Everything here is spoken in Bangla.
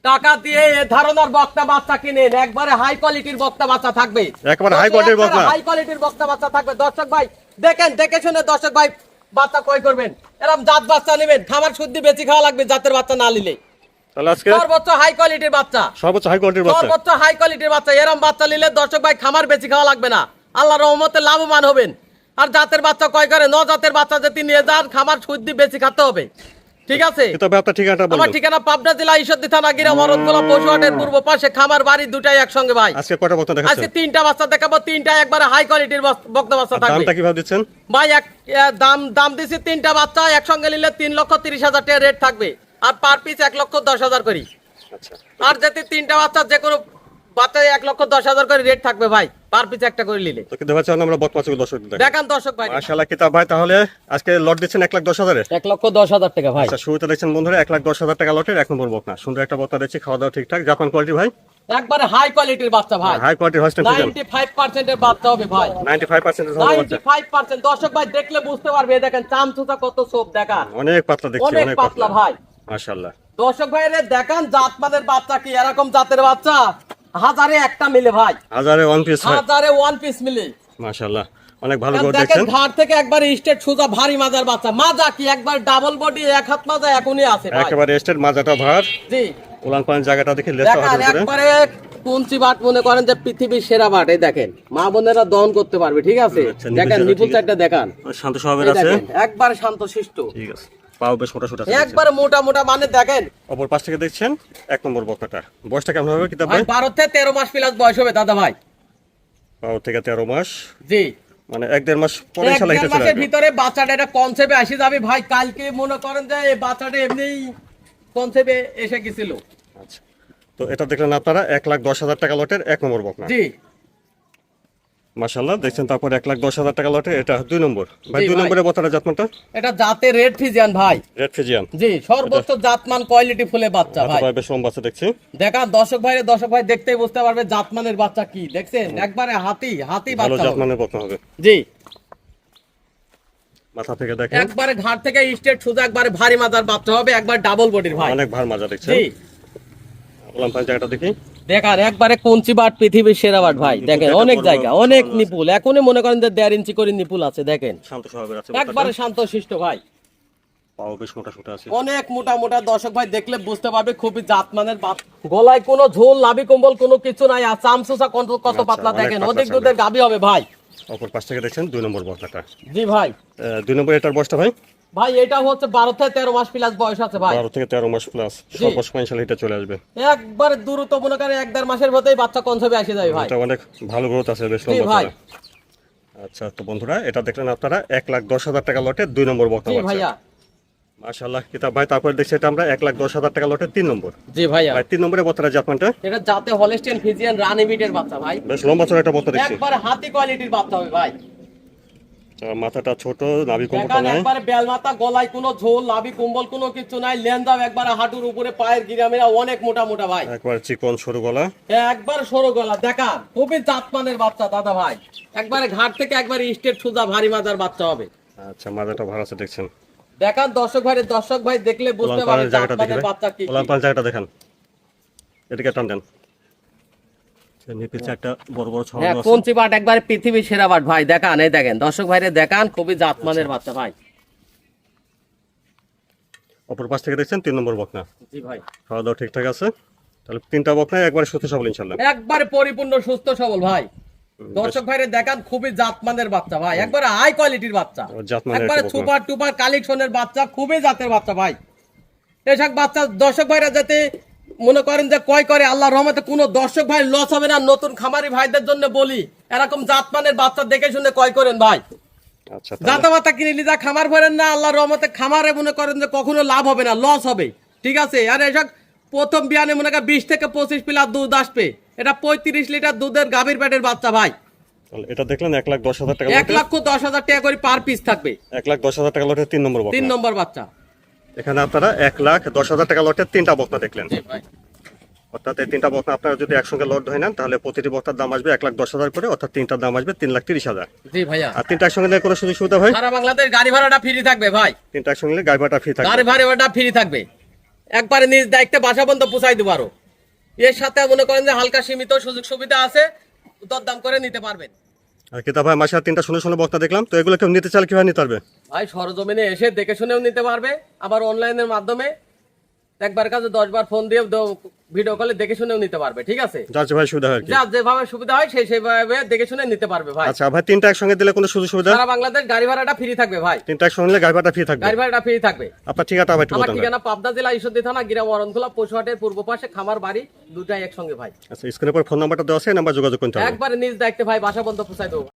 টাকা দিয়ে এ ধরনের বক্তা বাচ্চা কিনেন, একবারে হাই কোয়ালিটির বক্তা বাচ্চা থাকবে, একেবারে হাই কোয়ালিটির বকনা। হাই কোয়ালিটির বক্তা বাচ্চা থাকবে। দর্শক ভাই দেখেন, দেখে শুনে দর্শক ভাই বাচ্চা ক্রয় করবেন। এরকম জাত বাচ্চা নেবেন, খামার শুদ্ধি বেশি খাওয়া লাগবে জাতের বাচ্চা না নিলে। তাহলে আজকে সর্বোচ্চ হাই কোয়ালিটির বাচ্চা, সর্বোচ্চ হাই কোয়ালিটির বাচ্চা, সর্বোচ্চ হাই কোয়ালিটির বাচ্চা। এরকম বাচ্চা নিলে দর্শক ভাই খামার বেশি খাওয়া লাগবে না, আল্লাহর রহমতে লাভবান হবেন। আর জাতের বাচ্চা ক্রয় করে ন জাতের বাচ্চা যদি নিয়ে যান, খামার শুদ্ধি বেশি খেতে হবে। ঠিক আছে, তবে আপনার ঠিকানাটা বলুন। আমার ঠিকানা পাবনা জেলা ঈশ্বরদী থানা গিরা মরদগোলা পশুহাটের পূর্ব পাশে, খামার বাড়ি দুটাই একসঙ্গে ভাই। আজকে কয়টা বকনা আজকে দেখাচ্ছেন? 3টা বাচ্চা দেখাবো, 3টা একবারে হাই কোয়ালিটির বক্তা বাচ্চা থাকবে। দামটা কিভাবে দিচ্ছেন ভাই দাম দিছি 3টা বাচ্চা একসঙ্গে নিলে 3,30,000 টাকা রেট থাকবে, আর পার পিস 1,10,000 করি। আচ্ছা, আর যদি 3টা বাচ্চা যে কোনো বাচ্চা 1,10,000 করে রেট থাকবে ভাই, পার পিস একটা করে নিলে। তো কিন্তু ভাই চলুন আমরা বকনা চুল দর্শক দেখেন। দেখান দর্শক ভাই, মাশাআল্লাহ কিতাব ভাই, তাহলে আজকে লট দিচ্ছেন 1,10,000 এর। 1,10,000 টাকা ভাই। আচ্ছা, শুরুতে দেখছেন বন্ধুরা 1,10,000 টাকা লটের 1 নম্বর বকনা। সুন্দর একটা বকনা দিচ্ছি, খাওয়া দাওয়া ঠিকঠাক, জাপান কোয়ালিটি ভাই, একবারে হাই কোয়ালিটির বাচ্চা ভাই, হাই কোয়ালিটির হস্টেল ফিজিয়ান, 95% এর বাচ্চা হবে ভাই, 95% এর ধরনের বাচ্চা। 95%। দর্শক ভাই দেখলে বুঝতে পারবে, এই দেখেন চামচুটা কত সোপ, দেখান অনেক পাতলা দেখছি, অনেক অনেক পাতলা ভাই। মাশাআল্লাহ। দর্শক ভাইরে দেখান জাতমানের বাচ্চা কি, এরকম জাতের বাচ্চা হাজারে একটা মিলে ভাই, হাজারে ওয়ান পিস ভাই, হাজারে ওয়ান পিস মিলে। মাশাআল্লাহ অনেক ভালো করে দেখেন দেখছেন। ঘাট থেকে একবার স্টেট সোজা ভারী মাজার বাচ্চা, মাজা কি একবার ডাবল বডি, এক হাত মাজা এখনই আছে ভাই। একেবারে স্টেট মাজাটা ভার, জি উলান পালান জায়গাটা দেখে লেসটা দেখান হাজার করে। একবারে কুঞ্চি বাট মনে করেন যে পৃথিবীর সেরা বাট। এই দেখেন মা বোনেরা দহন করতে পারবে। ঠিক আছে, আচ্ছা, দেখেন নিপুল নিপুল ঠিক চারটা দেখান, শান্ত স্বভাবের এই আছে, দেখেন একবার শান্ত শিষ্ট, ঠিক আছে, পাও বেশ মোটা সোটা আছে। একবারে মোটা মোটা মানে দেখেন অপর পাশ থেকে দেখছেন 1 নম্বর বকনাটা, বয়সটা কেমন হবে কিতাব ভাই, ভাই? 12 থেকে 13 মাস প্লাস বয়স হবে দাদা ভাই। পাও থেকে 13 মাস, জি মানে 1-1.5 মাস পরে এক ইনশাআল্লাহ দেড় এটা চলে মাসের আসবে। ভিতরে বাচ্চাটা এটা কনসেপ্টে আসে যাবে ভাই। কালকে মনে করেন যে এই বাচ্চাটা এমনিই কনসেপ্টে এসে গেছিল। আচ্ছা, তো এটা দেখলেন আপনারা 1,10,000 টাকা লটের 1 নম্বর বকনা। জি মাশাআল্লাহ দেখছেন। তারপর 1,10,000 টাকা লটে এটা 2 নম্বর ভাই। জি 2 ভাই। নম্বরে বকনাটা জাতমানটা এটা জাতে রেড ফিজিয়ান ভাই। রেড ফিজিয়ান, জি সর্বোচ্চ জাতমান কোয়ালিটি ফুলে বাচ্চা ভাই। ভাই বেশ লম্বা আছে দেখছি। দেখান দর্শক ভাই দেখতেই বুঝতে পারবে জাতমানের বাচ্চা কি। দেখছেন একবারে হাতি হাতি ভালো বাচ্চা হবে। জাতমানের বকনা হবে। জি মাথা থেকে দেখেন একবারে ঘাট থেকে স্টেট সোজা একবারে ভারী মাজার বাচ্চা হবে, একবার ডাবল বডির ভাই। অনেক ভার মাজা দেখছেন। জি উলান পালান জায়গাটা দেখি, দেখান একবারে কঞ্চি বাট, পৃথিবীর সেরা বাট ভাই। দেখেন দেখেন, অনেক বড় জায়গা, বড় অনেক বড় নিপুল, এখনই মনে করেন যে 1.5 ইঞ্চি করে নিপুল আছে। দেখেন শান্ত স্বভাবের আছে, একবারে শান্ত শিষ্ট ভাই, পাও বেশ মোটা সোটা আছে। অনেক মোটা মোটা। দর্শক ভাই দেখলে বুঝতে পারবে খুবই জাতমানের বাপ। গলায় কোনো ঝোল লাভি কম্বল কোনো কিছু নাই, আর চামচুচা কত কত আচ্ছা, পাতলা। অনেক দেখেন পাতলা অধিক ছাগল। দুধের গাভী হবে ভাই। অপর পাশ থেকে দেখছেন 2 নম্বর বকনাটা। জি ভাই 2 নম্বর এটার বয়সটা ভাই ভাই এটা হচ্ছে 12 থেকে 13 মাস প্লাস বয়স আছে ভাই। 12 থেকে 13 মাস প্লাস, সর্বোচ্চ ইনশাআল্লাহ এটা চলে আসবে। একবার দ্রুত মনে করেন 1-1.5 মাসের মধ্যেই বাচ্চা কনসেপ্টে আসে যাবে ভাই। এটা অনেক ভালো গ্রোথ আছে, বেশ জি লম্বা ভাই। চড়া। আচ্ছা, তো বন্ধুরা এটা দেখলেন আপনারা 1,10,000 টাকা লটে 2 নম্বর বকনা জি বাচ্চা। ভাইয়া মাশাআল্লাহ কিতাব ভাই। তারপর দেখছি এটা আমরা 1,10,000 টাকা লটে 3 নম্বর জি ভাইয়া। ভাই। 3 নম্বরে বকনাটা জাতমানটা এটা জাতে হলস্টিয়ান ফিজিয়ান রানী বিটের বাচ্চা ভাই। বেশ লম্বা চড়া একটা বকনা দেখছি। একবার হাতি কোয়ালিটির বাচ্চা হবে ভাই। মাথাটা ছোট, নাভি কম্বলটা দেখান নাই, একবারে বেল মাথা, গলায় কোনো ঝোল লাভি কম্বল কোনো কিছু নাই, লেন্দাও একবারে হাঁটুর উপরে, পায়ের গিরামেরা অনেক মোটা মোটা ভাই। একবার চিকন সরু গলা। একবার সরু গলা। দেখান খুবই জাতমানের বাচ্চা দাদা ভাই, একবারে ঘাট থেকে একবারে স্টেট সোজা ভারী মাজার বাচ্চা হবে। আচ্ছা, মাথাটা ভার আছে দেখছেন। দেখান দর্শক ভাই দেখলে বুঝতে উলান পারবে পালানের জায়গাটা দেখি জাতমানের ভাই, বাচ্চা কি। উলান পালান জায়গাটা দেখান, এদিকে টান দেন। নিচে একটা বড় বড় ছড়া হ্যাঁ আছে। কঞ্চি বাট একবারে পৃথিবীর সেরা বাট ভাই। দেখান এই দেখেন দর্শক ভাইরে দেখান খুবই জাতমানের বাচ্চা ভাই। অপর পাশ থেকে দেখছেন 3 নম্বর বকনা। জি ভাই খাওয়া দাওয়া ঠিকঠাক আছে, তাহলে 3টা বকনা একবারে সুস্থ সবল ইনশাআল্লাহ। একবারে পরিপূর্ণ সুস্থ সবল ভাই। দর্শক ভাইরে দেখান খুবই জাতমানের বাচ্চা ভাই, একবারে হাই কোয়ালিটির বাচ্চা, জাতমানের একবারে একটা বকনা। সুপার টুপার কালেকশনের বাচ্চা, খুবই জাতের বাচ্চা ভাই। এসব বাচ্চা দর্শক ভাইরা যাতে মনে করেন যে কয় করে, আল্লাহর রহমতে কোনো দর্শক ভাই লস হবে না। নতুন খামারি ভাইদের জন্য বলি এরকম জাতমানের বাচ্চা দেখে শুনে কয় করেন ভাই। আচ্ছা, জাতা বাতা কিনে নিয়ে যা খামার ভরেন না, আল্লাহর রহমতে খামারে মনে করেন যে কখনো লাভ হবে না, লস হবে। ঠিক আছে, আর এসব প্রথম বিয়ানে মনে করেন 20 থেকে 25 প্লাস দুধ আসবে। এটা 35 লিটার দুধের গাভীর পেটের বাচ্চা ভাই। তাহলে এটা দেখলেন 1,10,000 টাকা লটে, 1,10,000 টাকা করে পার পিস থাকবে। 1,10,000 টাকা লটে 3 নম্বর 3 বকনা। নম্বর বাচ্চা। এখানে আপনারা 1,10,000 টাকা লটে 3টা বকনা দেখলেন। অর্থাৎ এই 3টা বকনা আপনারা যদি একসঙ্গে লট ধরে নেন, তাহলে প্রতিটি বকনার দাম আসবে 1,10,000 করে, অর্থাৎ 3টার দাম আসবে 3,30,000। জি ভাইয়া। আর 3টা একসঙ্গে নিলে কোনো সুযোগ সুবিধা ভাই? সারা বাংলাদেশ গাড়ি ভাড়াটা ফ্রি থাকবে ভাই। 3টা একসঙ্গে নিলে গাড়ি ভাড়া ফ্রি থাকবে। গাড়ি ভাড়াটা ফ্রি থাকবে। একবারে নিজ দায়িত্বে বাসা পর্যন্ত পৌঁছাই দেবো আরো। এর সাথে মনে করেন যে হালকা সীমিত সুযোগ সুবিধা আছে, দরদাম করে নিতে পারবেন। আর কিতা ভাই মাসে 3টা সুন্দর সুন্দর বক্তা দেখলাম, তো এগুলো কেউ নিতে চাইলে কিভাবে নিতে পারবে? ভাই সরজমিনে এসে দেখে শুনেও নিতে পারবে, আবার অনলাইনের মাধ্যমে একবার কাছে 10 বার ফোন দিয়ে ভিডিও কলে দেখে শুনেও নিতে পারবে। ঠিক আছে, যার যে ভাই সুবিধা হয় আর কি। যার যেভাবে সুবিধা হয় সেইভাবে দেখে শুনে নিতে পারবে ভাই। আচ্ছা ভাই, 3টা একসঙ্গে দিলে কোনো সুযোগ সুবিধা? সারা বাংলাদেশ গাড়ি ভাড়াটা ফ্রি থাকবে ভাই। 3টা একসঙ্গে নিলে গাড়ি ভাড়া ফ্রি থাকবে? গাড়ি ভাড়াটা ফ্রি থাকবে। আপনার ঠিকানা ভাই একটু আমার বলুন। ঠিকানা পাবনা জেলা ঈশ্বরদী থানা গ্রাম অরণখোলা, পশুহাটের পূর্ব পাশে, খামার বাড়ি, দুটাই একসঙ্গে ভাই। আচ্ছা, স্ক্রিনের পর ফোন নাম্বারটা দেওয়া আছে, এই নাম্বার যোগাযোগ করতে হবে। একবারে নিজ দায়িত্বে ভাই বাসা পর্যন্ত পৌঁছাই দেবো।